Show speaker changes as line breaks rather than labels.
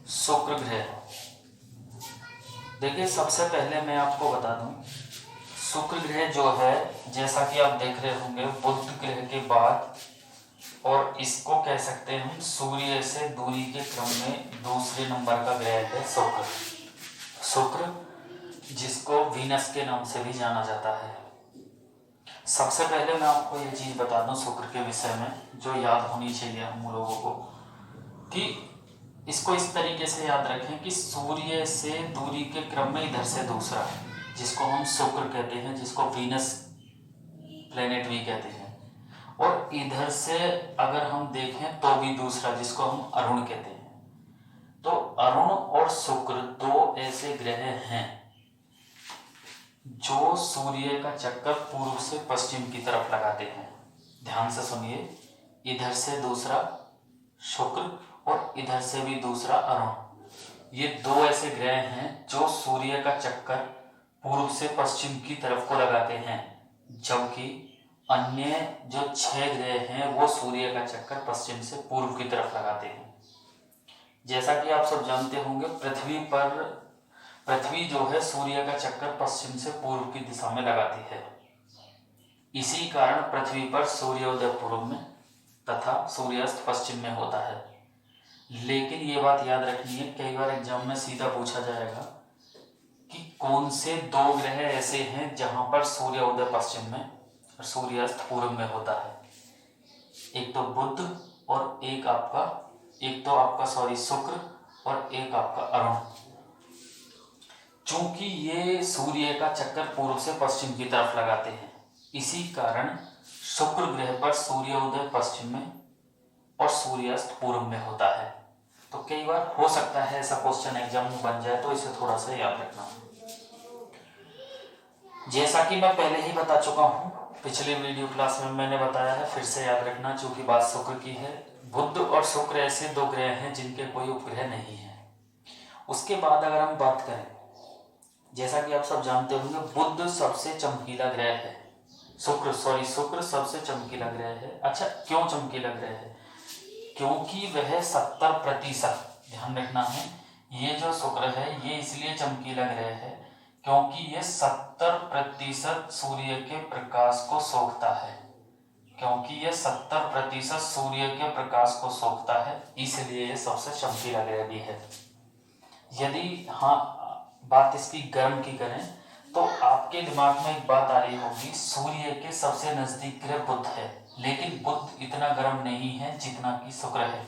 शुक्र ग्रह। देखिए, सबसे पहले मैं आपको बता दूं, शुक्र ग्रह जो है, जैसा कि आप देख रहे होंगे, बुध ग्रह के बाद, और इसको कह सकते हैं हम सूर्य से दूरी के क्रम में दूसरे नंबर का ग्रह है शुक्र। शुक्र जिसको वीनस के नाम से भी जाना जाता है। सबसे पहले मैं आपको ये चीज बता दूं शुक्र के विषय में, जो याद होनी चाहिए हम लोगों को, कि इसको इस तरीके से याद रखें कि सूर्य से दूरी के क्रम में इधर से दूसरा, जिसको हम शुक्र कहते हैं, जिसको वीनस प्लेनेट भी कहते हैं, और इधर से अगर हम देखें तो भी दूसरा, जिसको हम अरुण कहते हैं। तो अरुण और शुक्र दो ऐसे ग्रह हैं जो सूर्य का चक्कर पूर्व से पश्चिम की तरफ लगाते हैं। ध्यान से सुनिए, इधर से दूसरा शुक्र और इधर से भी दूसरा अरुण। ये दो ऐसे ग्रह हैं जो सूर्य का चक्कर पूर्व से पश्चिम की तरफ को लगाते हैं, जबकि अन्य जो 6 ग्रह हैं वो सूर्य का चक्कर पश्चिम से पूर्व की तरफ लगाते हैं। जैसा कि आप सब जानते होंगे, पृथ्वी जो है सूर्य का चक्कर पश्चिम से पूर्व की दिशा में लगाती है। इसी कारण पृथ्वी पर सूर्योदय पूर्व में तथा सूर्यास्त पश्चिम में होता है। लेकिन ये बात याद रखनी है, कई बार एग्जाम में सीधा पूछा जाएगा कि कौन से दो ग्रह ऐसे हैं जहां पर सूर्योदय पश्चिम में और सूर्यास्त पूर्व में होता है। एक तो बुध और एक आपका शुक्र और एक आपका अरुण। चूंकि ये सूर्य का चक्कर पूर्व से पश्चिम की तरफ लगाते हैं, इसी कारण शुक्र ग्रह पर सूर्योदय पश्चिम में और सूर्यास्त पूर्व में होता है। तो कई बार हो सकता है ऐसा क्वेश्चन एग्जाम में बन जाए, तो इसे थोड़ा सा याद रखना। जैसा कि मैं पहले ही बता चुका हूं, पिछले वीडियो क्लास में मैंने बताया है, फिर से याद रखना, चूंकि बात शुक्र की है। बुध और शुक्र ऐसे दो ग्रह हैं जिनके कोई उपग्रह नहीं है। उसके बाद अगर हम बात करें, जैसा कि आप सब जानते होंगे, बुध सबसे चमकीला ग्रह है। शुक्र सबसे चमकीला ग्रह है। अच्छा, क्यों चमकीला ग्रह है? क्योंकि वह 70%, ध्यान रखना है, ये जो शुक्र है ये इसलिए चमकीला ग्रह है क्योंकि ये 70% सूर्य के प्रकाश को सोखता है। इसलिए ये सबसे चमकीला ग्रह भी है। यदि बात इसकी गर्म की करें तो आपके दिमाग में एक बात आ रही होगी, सूर्य के सबसे नजदीक ग्रह बुध है, लेकिन बुध इतना गर्म नहीं है जितना कि शुक्र है।